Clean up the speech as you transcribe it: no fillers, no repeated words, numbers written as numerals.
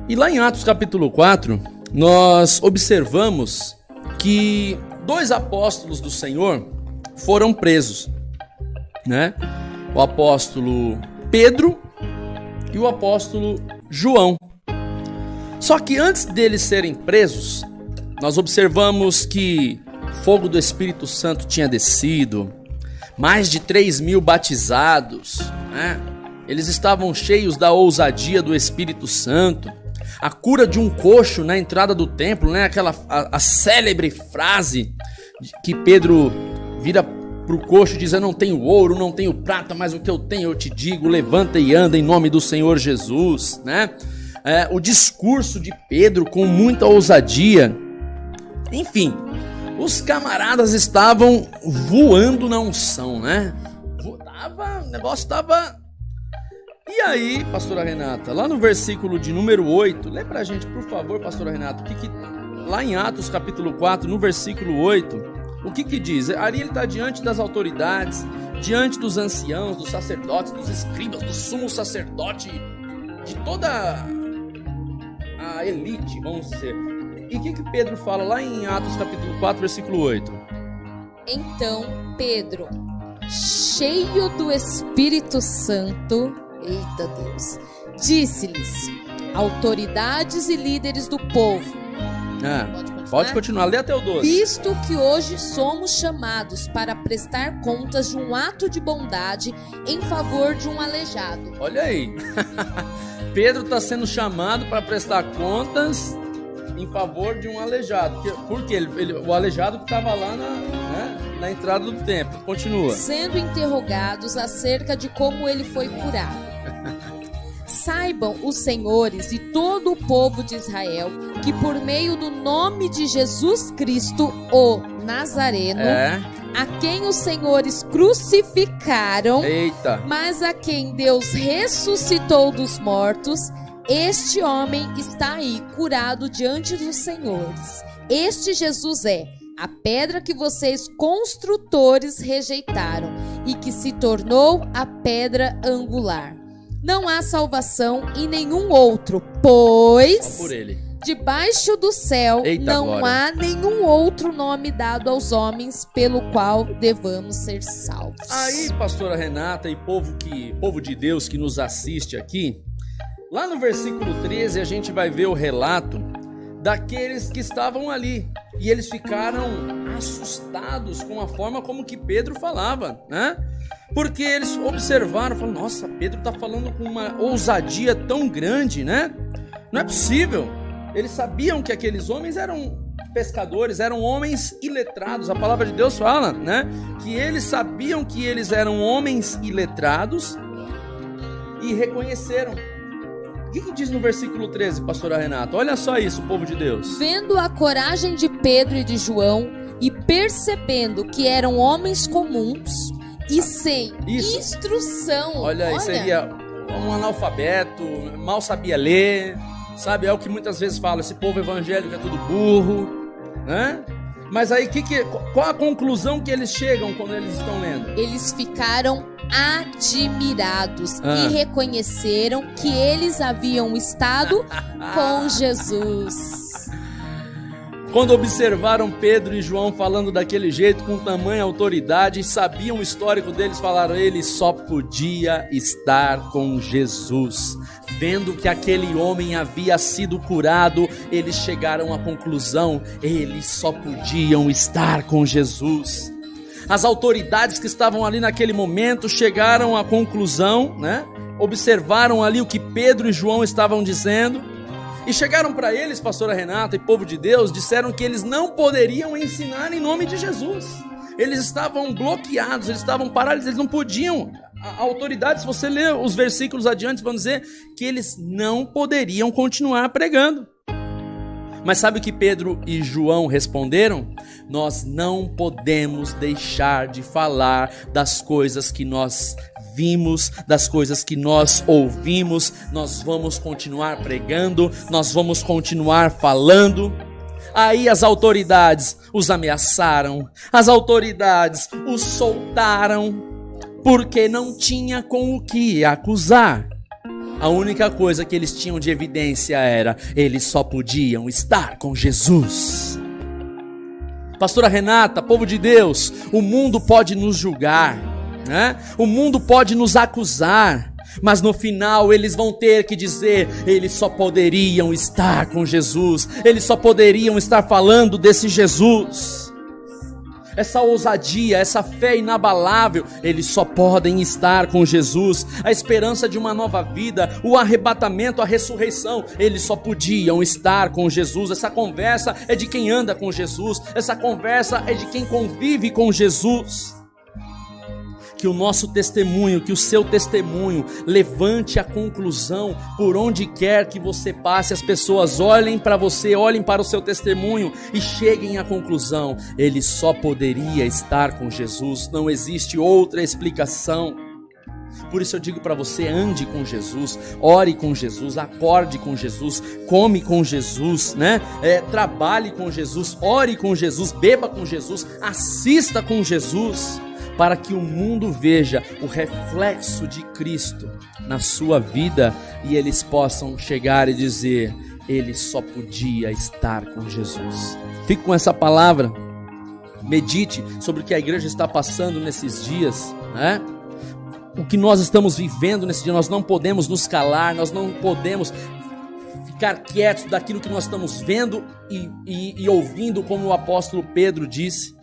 E lá em Atos capítulo 4, nós observamos que 2 apóstolos do Senhor foram presos, né? O apóstolo Pedro e o apóstolo João. Só que antes deles serem presos, nós observamos que fogo do Espírito Santo tinha descido, mais de 3.000 batizados, né? Eles estavam cheios da ousadia do Espírito Santo. A cura de um coxo na entrada do templo, né? A célebre frase que Pedro vira para o coxo e diz: eu não tenho ouro, não tenho prata, mas o que eu tenho eu te digo, levanta e anda em nome do Senhor Jesus, né? O discurso de Pedro com muita ousadia. Enfim, os camaradas estavam voando na unção, né? O negócio estava... E aí, pastora Renata, lá no versículo de número 8, lê pra gente, por favor, pastora Renata, lá em Atos capítulo 4, no versículo 8, o que diz? Ali ele está diante das autoridades, diante dos anciãos, dos sacerdotes, dos escribas, do sumo sacerdote, de toda a elite, vamos dizer. E o que Pedro fala lá em Atos capítulo 4, versículo 8? Então Pedro, cheio do Espírito Santo... Eita Deus, disse-lhes, autoridades e líderes do povo. Pode continuar, lê até o 12. Visto que hoje somos chamados para prestar contas de um ato de bondade em favor de um aleijado. Olha aí, Pedro está sendo chamado para prestar contas em favor de um aleijado. Porque o aleijado que estava lá na entrada do templo. Continua. Sendo interrogados acerca de como ele foi curado. Saibam os senhores e todo o povo de Israel que por meio do nome de Jesus Cristo, o Nazareno, a quem os senhores crucificaram, mas a quem Deus ressuscitou dos mortos, este homem está aí curado diante dos senhores. Este Jesus é a pedra que vocês construtores rejeitaram e que se tornou a pedra angular. Não há salvação em nenhum outro, pois debaixo do céu não há nenhum outro nome dado aos homens pelo qual devamos ser salvos. Aí, pastora Renata e povo de Deus que nos assiste aqui, lá no versículo 13 a gente vai ver o relato daqueles que estavam ali. E eles ficaram assustados com a forma como que Pedro falava, né? Porque eles observaram, falaram: nossa, Pedro está falando com uma ousadia tão grande, né? Não é possível. Eles sabiam que aqueles homens eram pescadores, eram homens iletrados. A palavra de Deus fala, né? Que eles sabiam que eles eram homens iletrados e reconheceram. O que diz no versículo 13, pastora Renata? Olha só isso, povo de Deus. Vendo a coragem de Pedro e de João e percebendo que eram homens comuns e sem instrução. Olha, aí seria um analfabeto, mal sabia ler, sabe? É o que muitas vezes fala, esse povo evangélico é tudo burro, né? Mas aí, qual a conclusão que eles chegam quando eles estão lendo? Eles ficaram admirados e reconheceram que eles haviam estado com Jesus. Quando observaram Pedro e João falando daquele jeito, com tamanha autoridade, sabiam o histórico deles, falaram: ele só podia estar com Jesus. Vendo que aquele homem havia sido curado, eles chegaram à conclusão: eles só podiam estar com Jesus. As autoridades que estavam ali naquele momento chegaram à conclusão, né? Observaram ali o que Pedro e João estavam dizendo e chegaram para eles, pastora Renata e povo de Deus, disseram que eles não poderiam ensinar em nome de Jesus. Eles estavam bloqueados, eles estavam paralisados, eles não podiam. A autoridade, se você ler os versículos adiante, vão dizer que eles não poderiam continuar pregando. Mas sabe o que Pedro e João responderam? Nós não podemos deixar de falar das coisas que nós vimos, das coisas que nós ouvimos. Nós vamos continuar pregando, nós vamos continuar falando. Aí as autoridades os ameaçaram, as autoridades os soltaram, porque não tinha com o que acusar. A única coisa que eles tinham de evidência era: eles só podiam estar com Jesus. Pastora Renata, povo de Deus, o mundo pode nos julgar, né? O mundo pode nos acusar, mas no final eles vão ter que dizer: eles só poderiam estar com Jesus, eles só poderiam estar falando desse Jesus. Essa ousadia, essa fé inabalável, eles só podem estar com Jesus. A esperança de uma nova vida, o arrebatamento, a ressurreição, eles só podiam estar com Jesus. Essa conversa é de quem anda com Jesus, essa conversa é de quem convive com Jesus. Que o nosso testemunho, que o seu testemunho levante a conclusão por onde quer que você passe. As pessoas olhem para você, olhem para o seu testemunho e cheguem à conclusão: ele só poderia estar com Jesus, não existe outra explicação. Por isso eu digo para você: ande com Jesus, ore com Jesus, acorde com Jesus, come com Jesus, né? Trabalhe com Jesus, ore com Jesus, beba com Jesus, assista com Jesus, para que o mundo veja o reflexo de Cristo na sua vida e eles possam chegar e dizer: ele só podia estar com Jesus. Fique com essa palavra, medite sobre o que a igreja está passando nesses dias, né? O que nós estamos vivendo nesse dia. Nós não podemos nos calar, nós não podemos ficar quietos daquilo que nós estamos vendo e ouvindo, como o apóstolo Pedro disse.